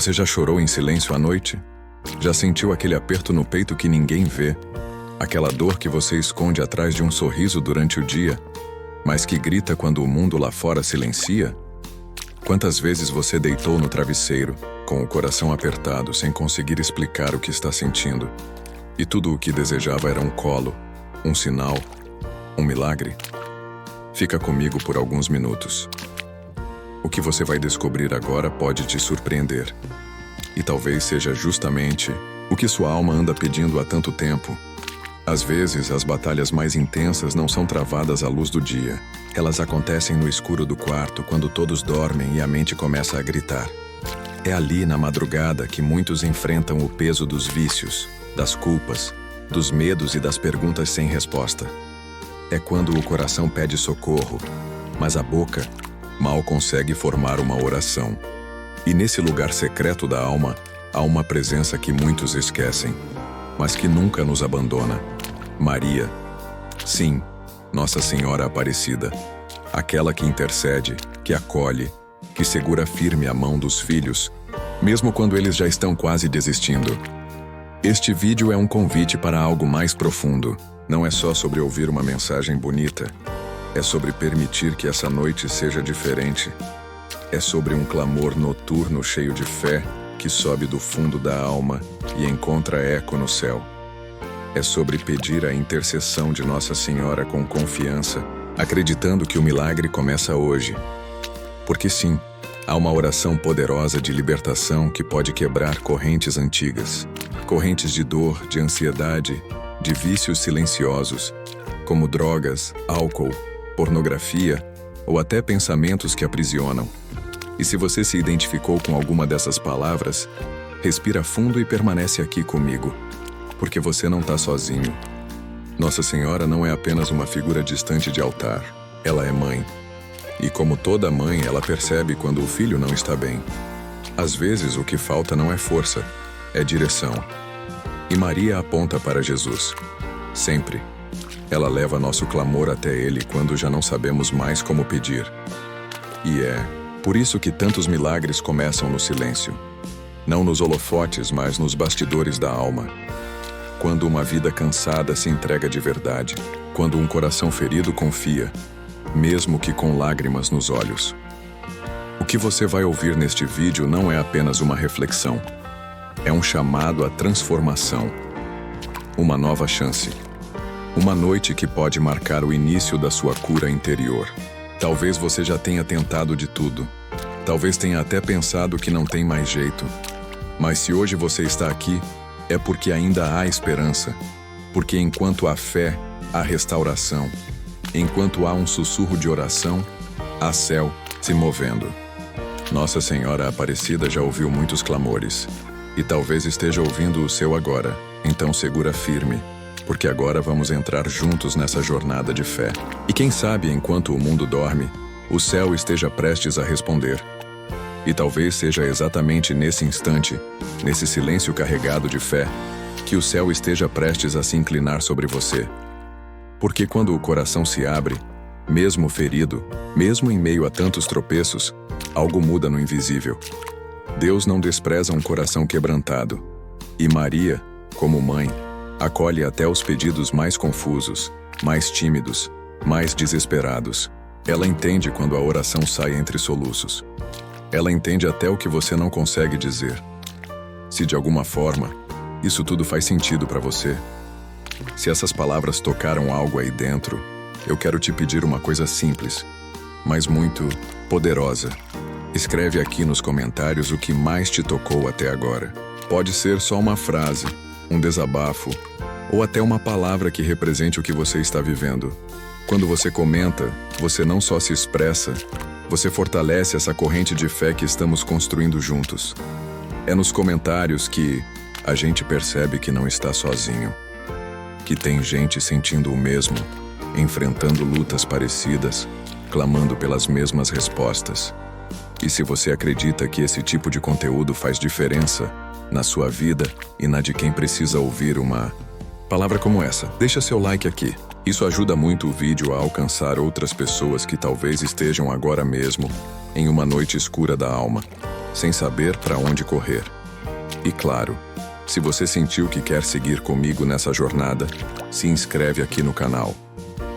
Você já chorou em silêncio à noite? Já sentiu aquele aperto no peito que ninguém vê? Aquela dor que você esconde atrás de um sorriso durante o dia, mas que grita quando o mundo lá fora silencia? Quantas vezes você deitou no travesseiro, com o coração apertado, sem conseguir explicar o que está sentindo? E tudo o que desejava era um colo, um sinal, um milagre? Fica comigo por alguns minutos. O que você vai descobrir agora pode te surpreender. E talvez seja justamente o que sua alma anda pedindo há tanto tempo. Às vezes, as batalhas mais intensas não são travadas à luz do dia. Elas acontecem no escuro do quarto, quando todos dormem e a mente começa a gritar. É ali, na madrugada, que muitos enfrentam o peso dos vícios, das culpas, dos medos e das perguntas sem resposta. É quando o coração pede socorro, mas a boca mal consegue formar uma oração. E nesse lugar secreto da alma, há uma presença que muitos esquecem, mas que nunca nos abandona. Maria. Sim, Nossa Senhora Aparecida. Aquela que intercede, que acolhe, que segura firme a mão dos filhos, mesmo quando eles já estão quase desistindo. Este vídeo é um convite para algo mais profundo. Não é só sobre ouvir uma mensagem bonita. É sobre permitir que essa noite seja diferente. É sobre um clamor noturno cheio de fé que sobe do fundo da alma e encontra eco no céu. É sobre pedir a intercessão de Nossa Senhora com confiança, acreditando que o milagre começa hoje. Porque sim, há uma oração poderosa de libertação que pode quebrar correntes antigas. Correntes de dor, de ansiedade, de vícios silenciosos, como drogas, álcool, pornografia ou até pensamentos que aprisionam. E se você se identificou com alguma dessas palavras, respira fundo e permanece aqui comigo, porque você não está sozinho. Nossa Senhora não é apenas uma figura distante de altar, ela é mãe. E como toda mãe, ela percebe quando o filho não está bem. Às vezes o que falta não é força, é direção. E Maria aponta para Jesus. Sempre. Ela leva nosso clamor até Ele quando já não sabemos mais como pedir. E é por isso que tantos milagres começam no silêncio. Não nos holofotes, mas nos bastidores da alma. Quando uma vida cansada se entrega de verdade. Quando um coração ferido confia, mesmo que com lágrimas nos olhos. O que você vai ouvir neste vídeo não é apenas uma reflexão. É um chamado à transformação. Uma nova chance. Uma noite que pode marcar o início da sua cura interior. Talvez você já tenha tentado de tudo. Talvez tenha até pensado que não tem mais jeito. Mas se hoje você está aqui, é porque ainda há esperança. Porque enquanto há fé, há restauração. Enquanto há um sussurro de oração, há céu se movendo. Nossa Senhora Aparecida já ouviu muitos clamores. E talvez esteja ouvindo o seu agora. Então segura firme, porque agora vamos entrar juntos nessa jornada de fé. E quem sabe, enquanto o mundo dorme, o céu esteja prestes a responder. E talvez seja exatamente nesse instante, nesse silêncio carregado de fé, que o céu esteja prestes a se inclinar sobre você. Porque quando o coração se abre, mesmo ferido, mesmo em meio a tantos tropeços, algo muda no invisível. Deus não despreza um coração quebrantado. E Maria, como mãe, acolhe até os pedidos mais confusos, mais tímidos, mais desesperados. Ela entende quando a oração sai entre soluços. Ela entende até o que você não consegue dizer. Se de alguma forma, isso tudo faz sentido para você, se essas palavras tocaram algo aí dentro, eu quero te pedir uma coisa simples, mas muito poderosa. Escreve aqui nos comentários o que mais te tocou até agora. Pode ser só uma frase, um desabafo, ou até uma palavra que represente o que você está vivendo. Quando você comenta, você não só se expressa, você fortalece essa corrente de fé que estamos construindo juntos. É nos comentários que a gente percebe que não está sozinho. Que tem gente sentindo o mesmo, enfrentando lutas parecidas, clamando pelas mesmas respostas. E se você acredita que esse tipo de conteúdo faz diferença na sua vida e na de quem precisa ouvir uma palavra como essa, deixa seu like aqui. Isso ajuda muito o vídeo a alcançar outras pessoas que talvez estejam agora mesmo em uma noite escura da alma. sem saber para onde correr. E claro, se você sentiu que quer seguir comigo nessa jornada, se inscreve aqui no canal.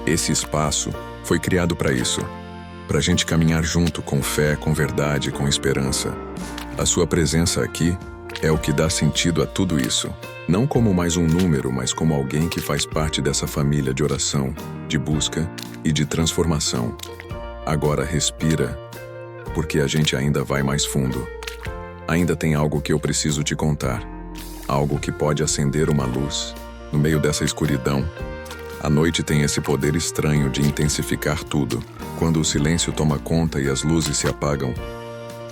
Esse espaço foi criado para isso, para a gente caminhar junto com fé, com verdade, com esperança. A sua presença aqui é o que dá sentido a tudo isso. Não como mais um número, mas como alguém que faz parte dessa família de oração, de busca e de transformação. Agora respira, porque a gente ainda vai mais fundo. Ainda tem algo que eu preciso te contar. Algo que pode acender uma luz no meio dessa escuridão. A noite tem esse poder estranho de intensificar tudo. Quando o silêncio toma conta e as luzes se apagam,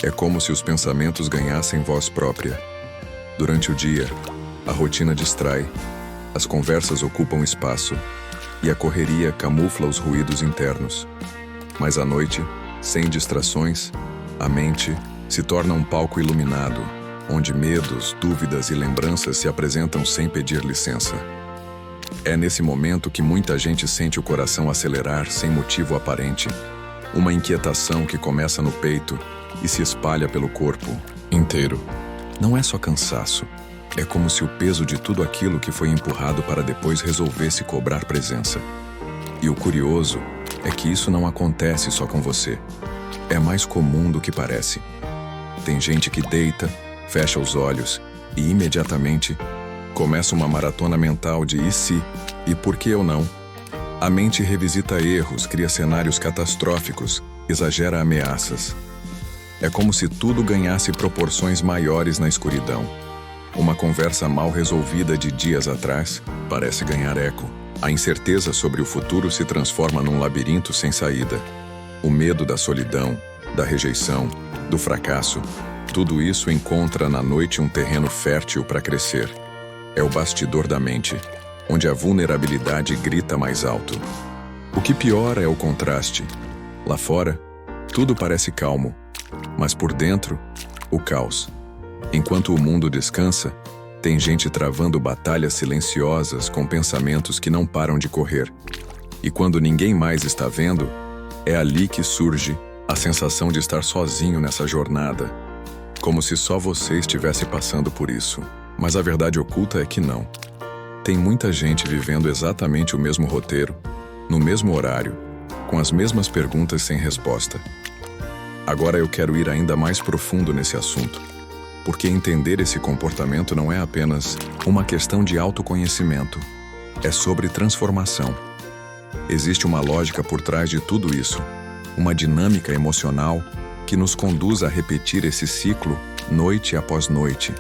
é como se os pensamentos ganhassem voz própria. Durante o dia, a rotina distrai, as conversas ocupam espaço e a correria camufla os ruídos internos. Mas à noite, sem distrações, a mente se torna um palco iluminado, onde medos, dúvidas e lembranças se apresentam sem pedir licença. É nesse momento que muita gente sente o coração acelerar sem motivo aparente, uma inquietação que começa no peito e se espalha pelo corpo inteiro. Não é só cansaço, é como se o peso de tudo aquilo que foi empurrado para depois resolvesse cobrar presença. E o curioso é que isso não acontece só com você. É mais comum do que parece. Tem gente que deita, fecha os olhos e imediatamente começa uma maratona mental de e se, e por que eu não? A mente revisita erros, cria cenários catastróficos, exagera ameaças. É como se tudo ganhasse proporções maiores na escuridão. Uma conversa mal resolvida de dias atrás parece ganhar eco. A incerteza sobre o futuro se transforma num labirinto sem saída. O medo da solidão, da rejeição, do fracasso, tudo isso encontra na noite um terreno fértil para crescer. É o bastidor da mente, onde a vulnerabilidade grita mais alto. O que piora é o contraste. Lá fora, tudo parece calmo, mas por dentro, o caos. Enquanto o mundo descansa, tem gente travando batalhas silenciosas com pensamentos que não param de correr. E quando ninguém mais está vendo, é ali que surge a sensação de estar sozinho nessa jornada, como se só você estivesse passando por isso. Mas a verdade oculta é que não. Tem muita gente vivendo exatamente o mesmo roteiro, no mesmo horário, com as mesmas perguntas sem resposta. Agora eu quero ir ainda mais profundo nesse assunto, porque entender esse comportamento não é apenas uma questão de autoconhecimento, é sobre transformação. Existe uma lógica por trás de tudo isso, uma dinâmica emocional que nos conduz a repetir esse ciclo noite após noite.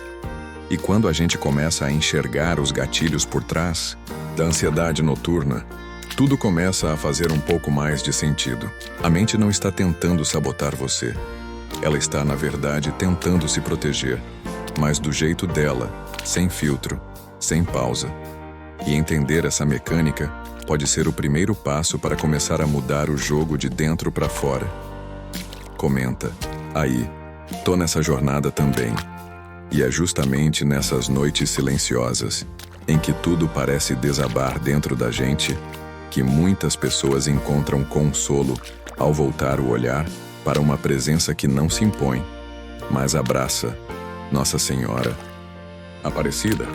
E quando a gente começa a enxergar os gatilhos por trás da ansiedade noturna, tudo começa a fazer um pouco mais de sentido. A mente não está tentando sabotar você. Ela está, na verdade, tentando se proteger, mas do jeito dela, sem filtro, sem pausa. E entender essa mecânica pode ser o primeiro passo para começar a mudar o jogo de dentro para fora. Comenta. Aí, tô nessa jornada também. E é justamente nessas noites silenciosas, em que tudo parece desabar dentro da gente, que muitas pessoas encontram consolo ao voltar o olhar para uma presença que não se impõe, mas abraça Nossa Senhora Aparecida.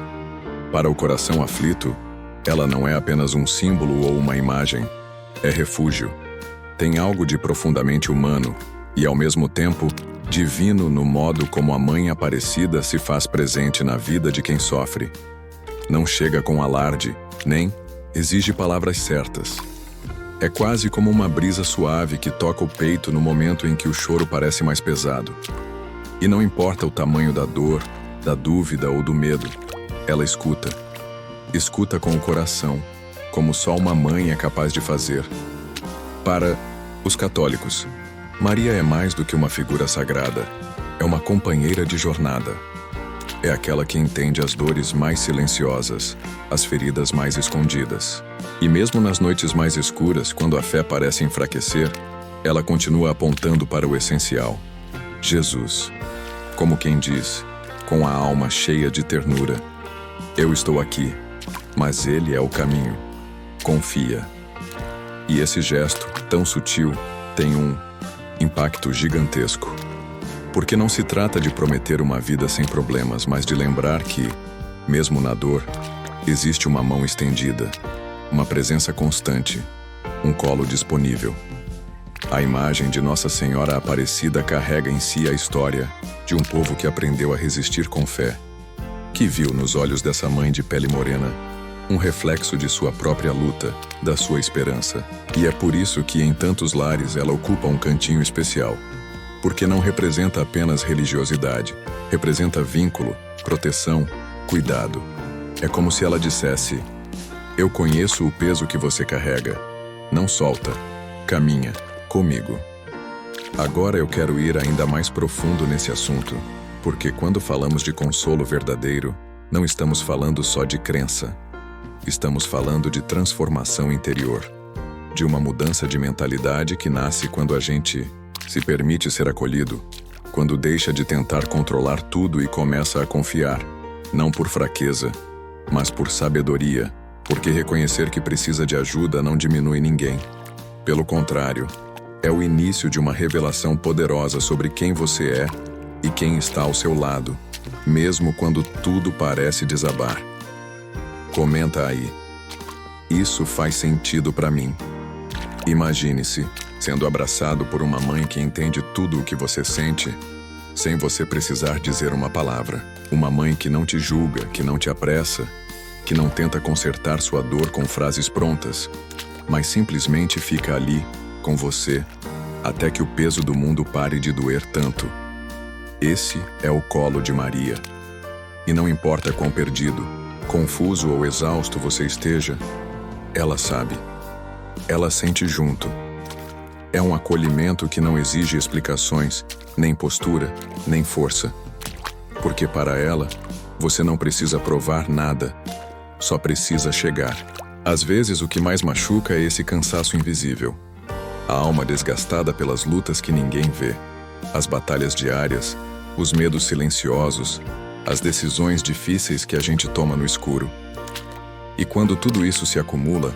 Para o coração aflito, ela não é apenas um símbolo ou uma imagem, é refúgio. Tem algo de profundamente humano e, ao mesmo tempo, divino no modo como a Mãe Aparecida se faz presente na vida de quem sofre. Não chega com alarde, nem exige palavras certas. É quase como uma brisa suave que toca o peito no momento em que o choro parece mais pesado. E não importa o tamanho da dor, da dúvida ou do medo, ela escuta. Escuta com o coração, como só uma mãe é capaz de fazer. Para os católicos, Maria é mais do que uma figura sagrada, é uma companheira de jornada. É aquela que entende as dores mais silenciosas, as feridas mais escondidas. E mesmo nas noites mais escuras, quando a fé parece enfraquecer, ela continua apontando para o essencial. Jesus, como quem diz, com a alma cheia de ternura, eu estou aqui, mas Ele é o caminho. Confia. E esse gesto, tão sutil, tem um impacto gigantesco. Porque não se trata de prometer uma vida sem problemas, mas de lembrar que, mesmo na dor, existe uma mão estendida, uma presença constante, um colo disponível. A imagem de Nossa Senhora Aparecida carrega em si a história de um povo que aprendeu a resistir com fé, que viu nos olhos dessa mãe de pele morena um reflexo de sua própria luta, da sua esperança. E é por isso que em tantos lares ela ocupa um cantinho especial, porque não representa apenas religiosidade, representa vínculo, proteção, cuidado. É como se ela dissesse: eu conheço o peso que você carrega, não solta, caminha comigo. Agora eu quero ir ainda mais profundo nesse assunto, porque quando falamos de consolo verdadeiro, não estamos falando só de crença. Estamos falando de transformação interior, de uma mudança de mentalidade que nasce quando a gente se permite ser acolhido, quando deixa de tentar controlar tudo e começa a confiar, não por fraqueza, mas por sabedoria, porque reconhecer que precisa de ajuda não diminui ninguém. Pelo contrário, é o início de uma revelação poderosa sobre quem você é e quem está ao seu lado, mesmo quando tudo parece desabar. Comenta aí. Isso faz sentido para mim. Imagine-se sendo abraçado por uma mãe que entende tudo o que você sente, sem você precisar dizer uma palavra. Uma mãe que não te julga, que não te apressa, que não tenta consertar sua dor com frases prontas, mas simplesmente fica ali, com você, até que o peso do mundo pare de doer tanto. Esse é o colo de Maria. E não importa quão perdido, confuso ou exausto você esteja, ela sabe. Ela sente junto. É um acolhimento que não exige explicações, nem postura, nem força. Porque para ela, você não precisa provar nada, só precisa chegar. Às vezes o que mais machuca é esse cansaço invisível. A alma desgastada pelas lutas que ninguém vê, as batalhas diárias, os medos silenciosos, as decisões difíceis que a gente toma no escuro. E quando tudo isso se acumula,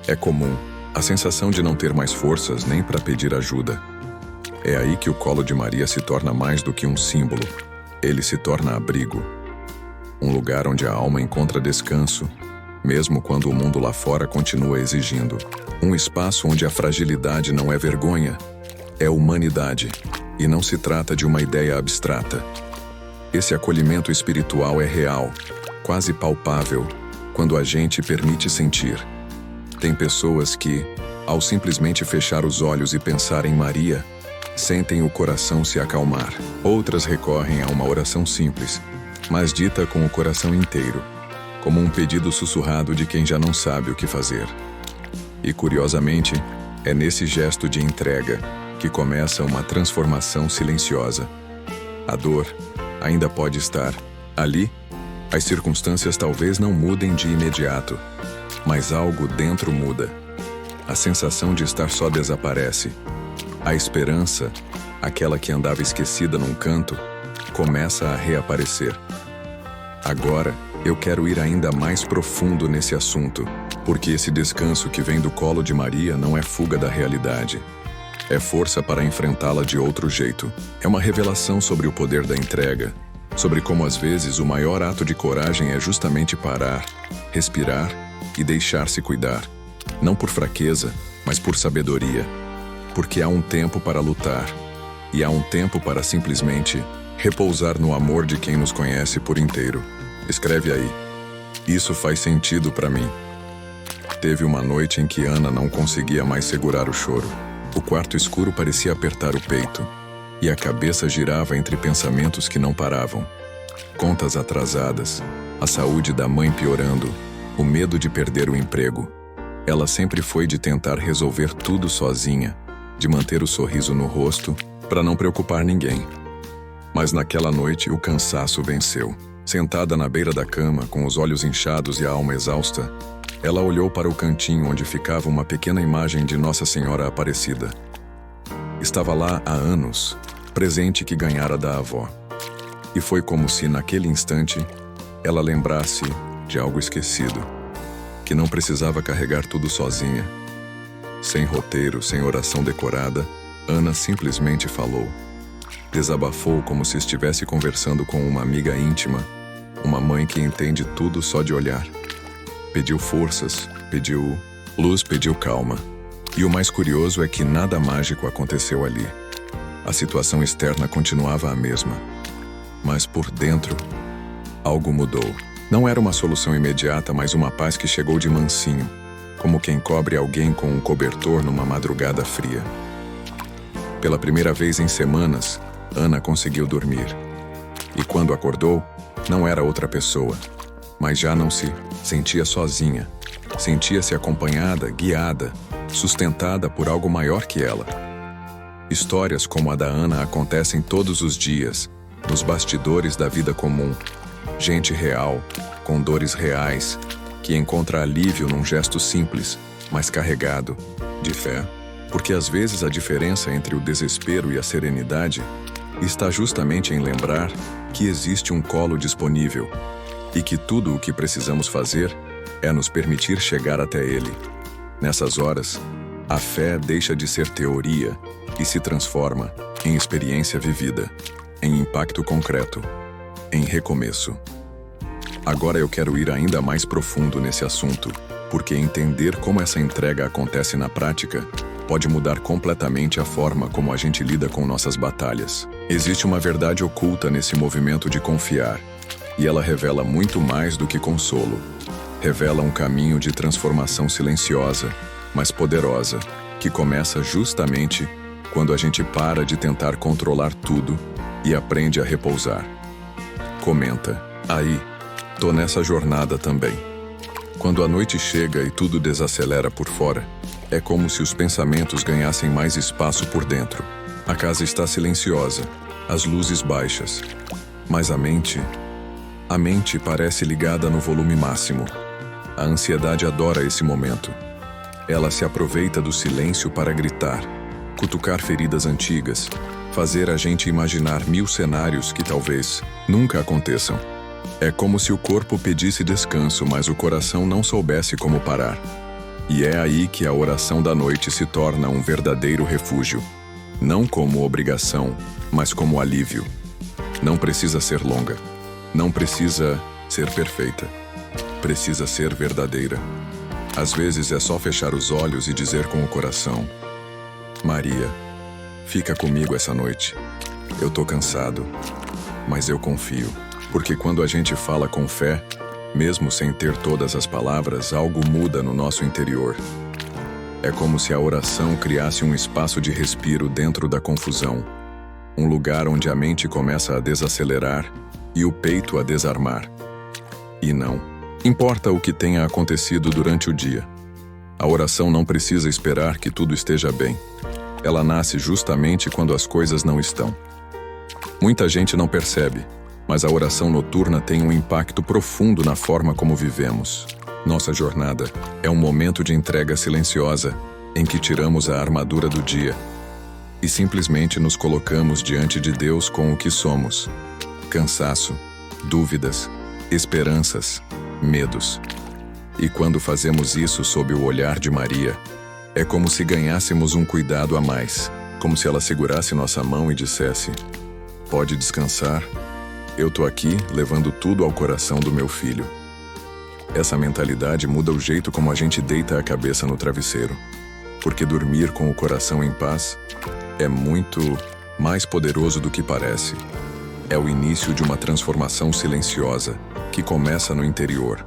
é comum a sensação de não ter mais forças nem para pedir ajuda. É aí que o colo de Maria se torna mais do que um símbolo. Ele se torna abrigo. Um lugar onde a alma encontra descanso, mesmo quando o mundo lá fora continua exigindo. Um espaço onde a fragilidade não é vergonha, é humanidade, e não se trata de uma ideia abstrata. Esse acolhimento espiritual é real, quase palpável, quando a gente permite sentir. Tem pessoas que, ao simplesmente fechar os olhos e pensar em Maria, sentem o coração se acalmar. Outras recorrem a uma oração simples, mas dita com o coração inteiro, como um pedido sussurrado de quem já não sabe o que fazer. E, curiosamente, é nesse gesto de entrega que começa uma transformação silenciosa. A dor ainda pode estar ali, as circunstâncias talvez não mudem de imediato, mas algo dentro muda. A sensação de estar só desaparece. A esperança, aquela que andava esquecida num canto, começa a reaparecer. Agora, eu quero ir ainda mais profundo nesse assunto, porque esse descanso que vem do colo de Maria não é fuga da realidade. É força para enfrentá-la de outro jeito. É uma revelação sobre o poder da entrega, sobre como às vezes o maior ato de coragem é justamente parar, respirar e deixar-se cuidar. Não por fraqueza, mas por sabedoria. Porque há um tempo para lutar, e há um tempo para simplesmente repousar no amor de quem nos conhece por inteiro. Escreve aí. Isso faz sentido para mim. Teve uma noite em que Ana não conseguia mais segurar o choro. O quarto escuro parecia apertar o peito, e a cabeça girava entre pensamentos que não paravam. Contas atrasadas, a saúde da mãe piorando, o medo de perder o emprego. Ela sempre foi de tentar resolver tudo sozinha, de manter o sorriso no rosto, para não preocupar ninguém. Mas naquela noite o cansaço venceu. Sentada na beira da cama, com os olhos inchados e a alma exausta, ela olhou para o cantinho onde ficava uma pequena imagem de Nossa Senhora Aparecida. Estava lá há anos, presente que ganhara da avó. E foi como se, naquele instante, ela lembrasse de algo esquecido, que não precisava carregar tudo sozinha. Sem roteiro, sem oração decorada, Ana simplesmente falou: Desabafou como se estivesse conversando com uma amiga íntima, uma mãe que entende tudo só de olhar. Pediu forças, pediu luz, pediu calma. E o mais curioso é que nada mágico aconteceu ali. A situação externa continuava a mesma. Mas por dentro, algo mudou. Não era uma solução imediata, mas uma paz que chegou de mansinho, como quem cobre alguém com um cobertor numa madrugada fria. Pela primeira vez em semanas, Ana conseguiu dormir. E quando acordou, não era outra pessoa, mas já não se sentia sozinha. Sentia-se acompanhada, guiada, sustentada por algo maior que ela. Histórias como a da Ana acontecem todos os dias, nos bastidores da vida comum. Gente real, com dores reais, que encontra alívio num gesto simples, mas carregado de fé. Porque às vezes a diferença entre o desespero e a serenidade está justamente em lembrar que existe um colo disponível e que tudo o que precisamos fazer é nos permitir chegar até ele. Nessas horas, a fé deixa de ser teoria e se transforma em experiência vivida, em impacto concreto, em recomeço. Agora eu quero ir ainda mais profundo nesse assunto, porque entender como essa entrega acontece na prática pode mudar completamente a forma como a gente lida com nossas batalhas. Existe uma verdade oculta nesse movimento de confiar, e ela revela muito mais do que consolo. Revela um caminho de transformação silenciosa, mas poderosa, que começa justamente quando a gente para de tentar controlar tudo e aprende a repousar. Comenta: aí, tô nessa jornada também. Quando a noite chega e tudo desacelera por fora, é como se os pensamentos ganhassem mais espaço por dentro. A casa está silenciosa, as luzes baixas, mas a mente parece ligada no volume máximo. A ansiedade adora esse momento. Ela se aproveita do silêncio para gritar, cutucar feridas antigas, fazer a gente imaginar 1000 cenários que talvez nunca aconteçam. É como se o corpo pedisse descanso, mas o coração não soubesse como parar. E é aí que a oração da noite se torna um verdadeiro refúgio. Não como obrigação, mas como alívio. Não precisa ser longa. Não precisa ser perfeita. Precisa ser verdadeira. Às vezes é só fechar os olhos e dizer com o coração: Maria, fica comigo essa noite. Eu tô cansado, mas eu confio. Porque quando a gente fala com fé, mesmo sem ter todas as palavras, algo muda no nosso interior. É como se a oração criasse um espaço de respiro dentro da confusão. Um lugar onde a mente começa a desacelerar e o peito a desarmar. E não importa o que tenha acontecido durante o dia. A oração não precisa esperar que tudo esteja bem. Ela nasce justamente quando as coisas não estão. Muita gente não percebe, mas a oração noturna tem um impacto profundo na forma como vivemos. Nossa jornada é um momento de entrega silenciosa em que tiramos a armadura do dia e simplesmente nos colocamos diante de Deus com o que somos: cansaço, dúvidas, esperanças, medos. E quando fazemos isso sob o olhar de Maria, é como se ganhássemos um cuidado a mais, como se ela segurasse nossa mão e dissesse: pode descansar. Eu tô aqui levando tudo ao coração do meu filho. Essa mentalidade muda o jeito como a gente deita a cabeça no travesseiro. Porque dormir com o coração em paz é muito mais poderoso do que parece. É o início de uma transformação silenciosa que começa no interior.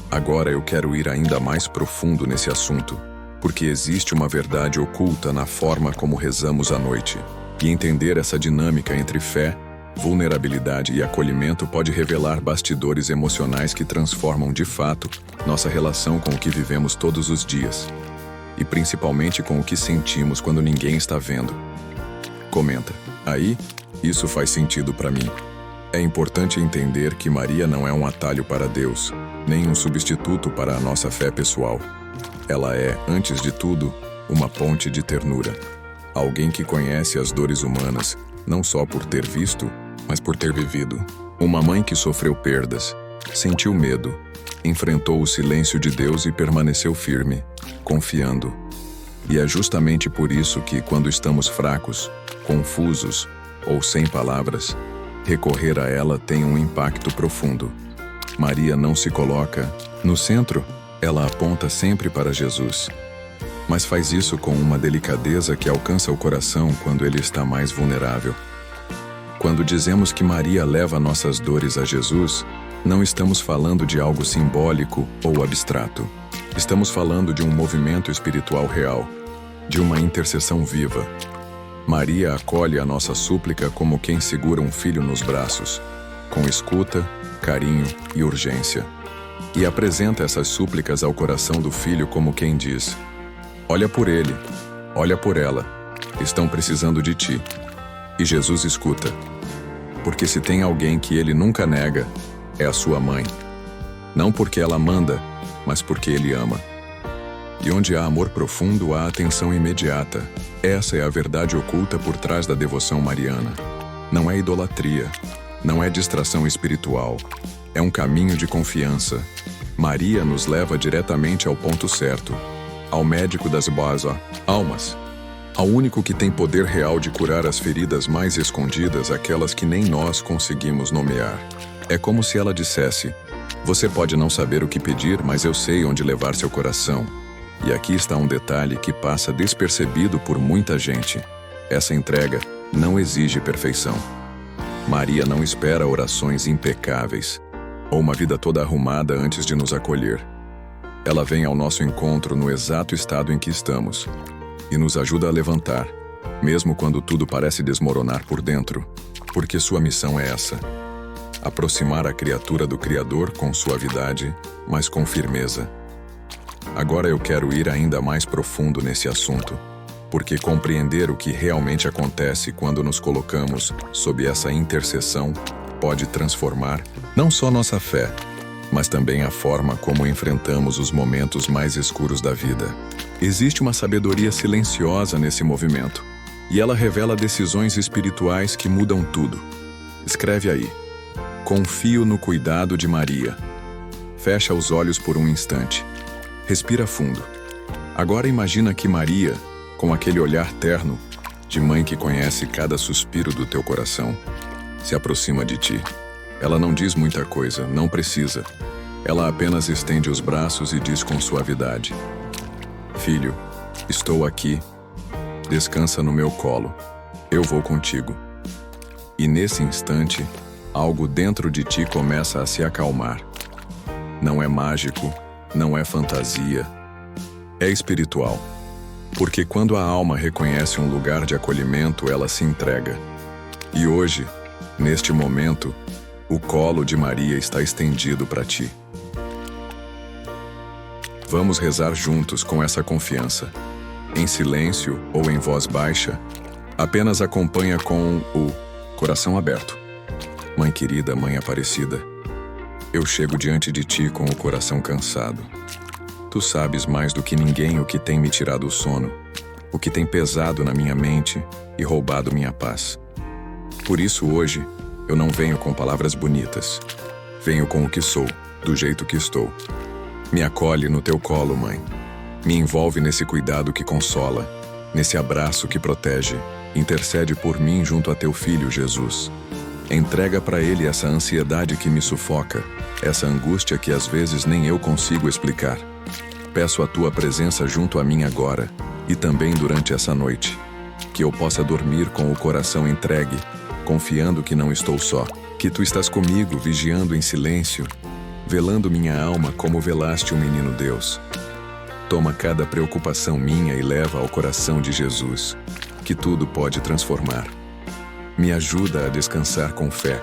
Agora eu quero ir ainda mais profundo nesse assunto, porque existe uma verdade oculta na forma como rezamos à noite. E entender essa dinâmica entre fé, vulnerabilidade e acolhimento pode revelar bastidores emocionais que transformam de fato nossa relação com o que vivemos todos os dias. E principalmente com o que sentimos quando ninguém está vendo. Comenta: aí, isso faz sentido para mim. É importante entender que Maria não é um atalho para Deus, nem um substituto para a nossa fé pessoal. Ela é, antes de tudo, uma ponte de ternura. Alguém que conhece as dores humanas, não só por ter visto, mas por ter vivido. Uma mãe que sofreu perdas, sentiu medo, enfrentou o silêncio de Deus e permaneceu firme, confiando. E é justamente por isso que, quando estamos fracos, confusos ou sem palavras, recorrer a ela tem um impacto profundo. Maria não se coloca no centro, ela aponta sempre para Jesus. Mas faz isso com uma delicadeza que alcança o coração quando ele está mais vulnerável. Quando dizemos que Maria leva nossas dores a Jesus, não estamos falando de algo simbólico ou abstrato. Estamos falando de um movimento espiritual real, de uma intercessão viva. Maria acolhe a nossa súplica como quem segura um filho nos braços, com escuta, carinho e urgência. E apresenta essas súplicas ao coração do filho como quem diz: olha por ele, olha por ela, estão precisando de ti. E Jesus escuta. Porque se tem alguém que ele nunca nega, é a sua mãe. Não porque ela manda, mas porque ele ama. E onde há amor profundo, há atenção imediata. Essa é a verdade oculta por trás da devoção mariana. Não é idolatria, não é distração espiritual. É um caminho de confiança. Maria nos leva diretamente ao ponto certo, ao médico das boas almas, ao único que tem poder real de curar as feridas mais escondidas, aquelas que nem nós conseguimos nomear. É como se ela dissesse: você pode não saber o que pedir, mas eu sei onde levar seu coração. E aqui está um detalhe que passa despercebido por muita gente. Essa entrega não exige perfeição. Maria não espera orações impecáveis ou uma vida toda arrumada antes de nos acolher. Ela vem ao nosso encontro no exato estado em que estamos e nos ajuda a levantar, mesmo quando tudo parece desmoronar por dentro, porque sua missão é essa: aproximar a criatura do Criador com suavidade, mas com firmeza. Agora eu quero ir ainda mais profundo nesse assunto, porque compreender o que realmente acontece quando nos colocamos sob essa intercessão pode transformar não só nossa fé, mas também a forma como enfrentamos os momentos mais escuros da vida. Existe uma sabedoria silenciosa nesse movimento, e ela revela decisões espirituais que mudam tudo. Escreve aí: confio no cuidado de Maria. Fecha os olhos por um instante. Respira fundo. Agora imagina que Maria, com aquele olhar terno, de mãe que conhece cada suspiro do teu coração, se aproxima de ti. Ela não diz muita coisa, não precisa. Ela apenas estende os braços e diz com suavidade: filho, estou aqui. Descansa no meu colo. Eu vou contigo. E nesse instante, algo dentro de ti começa a se acalmar. Não é mágico, não é fantasia, é espiritual. Porque quando a alma reconhece um lugar de acolhimento, ela se entrega. E hoje, neste momento, o colo de Maria está estendido para ti. Vamos rezar juntos com essa confiança. Em silêncio ou em voz baixa, apenas acompanha com o coração aberto. Mãe querida, Mãe Aparecida, eu chego diante de ti com o coração cansado. Tu sabes mais do que ninguém o que tem me tirado o sono, o que tem pesado na minha mente e roubado minha paz. Por isso hoje, eu não venho com palavras bonitas. Venho com o que sou, do jeito que estou. Me acolhe no teu colo, Mãe. Me envolve nesse cuidado que consola, nesse abraço que protege. Intercede por mim junto a teu Filho, Jesus. Entrega para ele essa ansiedade que me sufoca, essa angústia que às vezes nem eu consigo explicar. Peço a tua presença junto a mim agora e também durante essa noite. Que eu possa dormir com o coração entregue, confiando que não estou só, que tu estás comigo, vigiando em silêncio, velando minha alma como velaste o menino Deus. Toma cada preocupação minha e leva ao coração de Jesus, que tudo pode transformar. Me ajuda a descansar com fé,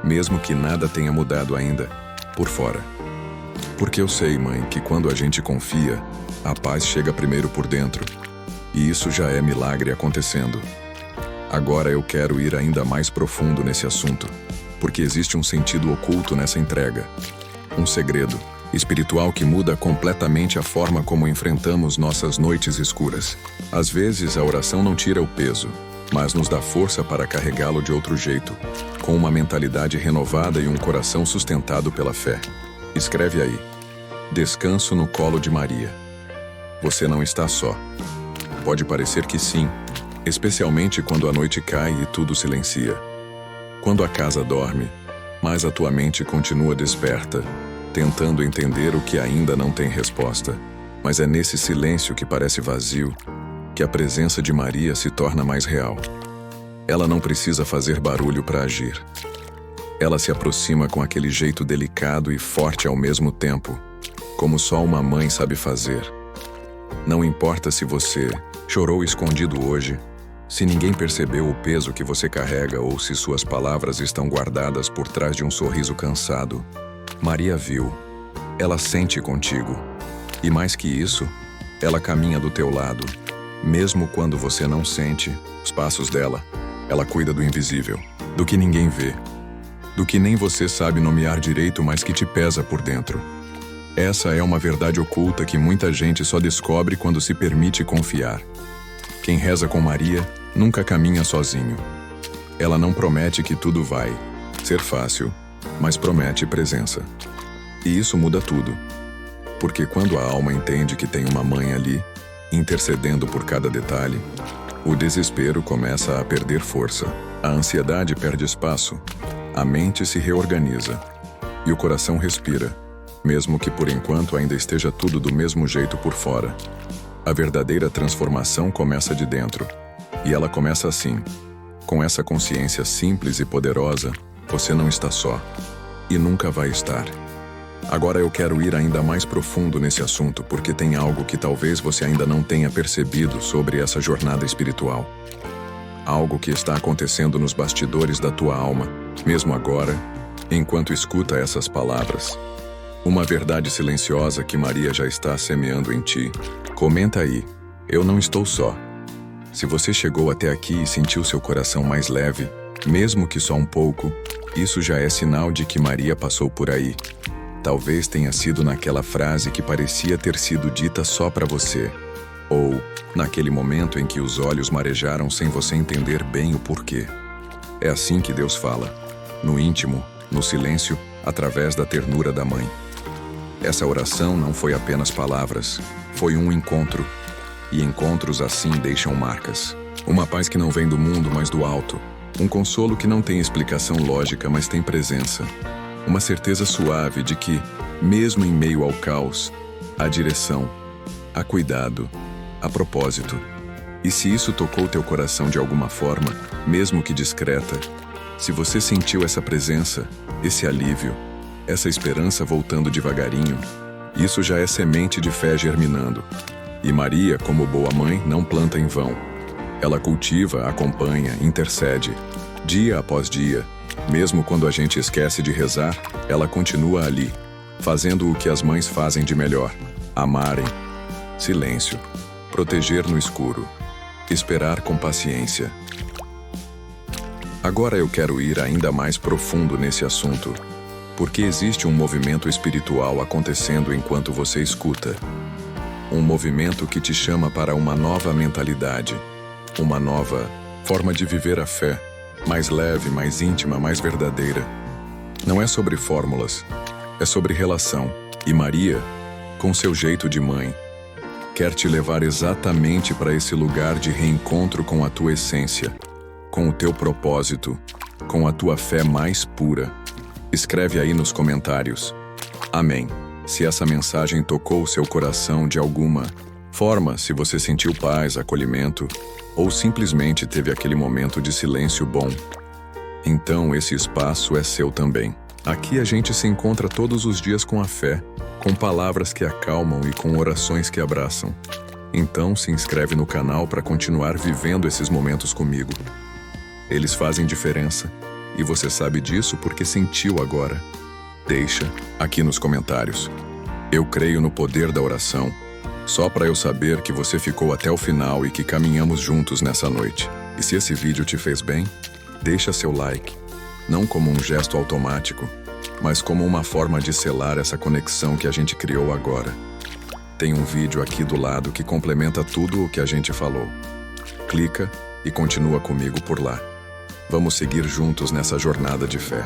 mesmo que nada tenha mudado ainda, por fora. Porque eu sei, Mãe, que quando a gente confia, a paz chega primeiro por dentro, e isso já é milagre acontecendo. Agora eu quero ir ainda mais profundo nesse assunto, porque existe um sentido oculto nessa entrega. Um segredo espiritual que muda completamente a forma como enfrentamos nossas noites escuras. Às vezes a oração não tira o peso, mas nos dá força para carregá-lo de outro jeito, com uma mentalidade renovada e um coração sustentado pela fé. Escreve aí: descanso no colo de Maria. Você não está só. Pode parecer que sim, especialmente quando a noite cai e tudo silencia. Quando a casa dorme, mas a tua mente continua desperta, tentando entender o que ainda não tem resposta. Mas é nesse silêncio que parece vazio que a presença de Maria se torna mais real. Ela não precisa fazer barulho para agir. Ela se aproxima com aquele jeito delicado e forte ao mesmo tempo, como só uma mãe sabe fazer. Não importa se você chorou escondido hoje, se ninguém percebeu o peso que você carrega ou se suas palavras estão guardadas por trás de um sorriso cansado. Maria viu. Ela sente contigo. E mais que isso, ela caminha do teu lado. Mesmo quando você não sente os passos dela, ela cuida do invisível, do que ninguém vê, do que nem você sabe nomear direito, mas que te pesa por dentro. Essa é uma verdade oculta que muita gente só descobre quando se permite confiar. Quem reza com Maria nunca caminha sozinho. Ela não promete que tudo vai ser fácil, mas promete presença. E isso muda tudo. Porque quando a alma entende que tem uma mãe ali, intercedendo por cada detalhe, o desespero começa a perder força. A ansiedade perde espaço, a mente se reorganiza e o coração respira, mesmo que por enquanto ainda esteja tudo do mesmo jeito por fora. A verdadeira transformação começa de dentro, e ela começa assim. Com essa consciência simples e poderosa, você não está só, e nunca vai estar. Agora eu quero ir ainda mais profundo nesse assunto, porque tem algo que talvez você ainda não tenha percebido sobre essa jornada espiritual. Algo que está acontecendo nos bastidores da tua alma, mesmo agora, enquanto escuta essas palavras. Uma verdade silenciosa que Maria já está semeando em ti. Comenta aí, eu não estou só. Se você chegou até aqui e sentiu seu coração mais leve, mesmo que só um pouco, isso já é sinal de que Maria passou por aí. Talvez tenha sido naquela frase que parecia ter sido dita só para você. Ou naquele momento em que os olhos marejaram sem você entender bem o porquê. É assim que Deus fala, no íntimo, no silêncio, através da ternura da mãe. Essa oração não foi apenas palavras, foi um encontro. E encontros assim deixam marcas. Uma paz que não vem do mundo, mas do alto. Um consolo que não tem explicação lógica, mas tem presença. Uma certeza suave de que, mesmo em meio ao caos, há direção, há cuidado, há propósito. E se isso tocou teu coração de alguma forma, mesmo que discreta, se você sentiu essa presença, esse alívio, essa esperança voltando devagarinho, isso já é semente de fé germinando. E Maria, como boa mãe, não planta em vão. Ela cultiva, acompanha, intercede, dia após dia. Mesmo quando a gente esquece de rezar, ela continua ali, fazendo o que as mães fazem de melhor: amarem, silêncio, proteger no escuro, esperar com paciência. Agora eu quero ir ainda mais profundo nesse assunto, porque existe um movimento espiritual acontecendo enquanto você escuta. Um movimento que te chama para uma nova mentalidade, uma nova forma de viver a fé, mais leve, mais íntima, mais verdadeira. Não é sobre fórmulas, é sobre relação. E Maria, com seu jeito de mãe, quer te levar exatamente para esse lugar de reencontro com a tua essência, com o teu propósito, com a tua fé mais pura. Escreve aí nos comentários. Amém. Se essa mensagem tocou o seu coração de alguma forma, se você sentiu paz, acolhimento, ou simplesmente teve aquele momento de silêncio bom, então esse espaço é seu também. Aqui a gente se encontra todos os dias com a fé, com palavras que acalmam e com orações que abraçam. Então se inscreve no canal para continuar vivendo esses momentos comigo. Eles fazem diferença, e você sabe disso porque sentiu agora. Deixa aqui nos comentários. Eu creio no poder da oração, só para eu saber que você ficou até o final e que caminhamos juntos nessa noite. E se esse vídeo te fez bem, deixa seu like, não como um gesto automático, mas como uma forma de selar essa conexão que a gente criou agora. Tem um vídeo aqui do lado que complementa tudo o que a gente falou. Clica e continua comigo por lá. Vamos seguir juntos nessa jornada de fé.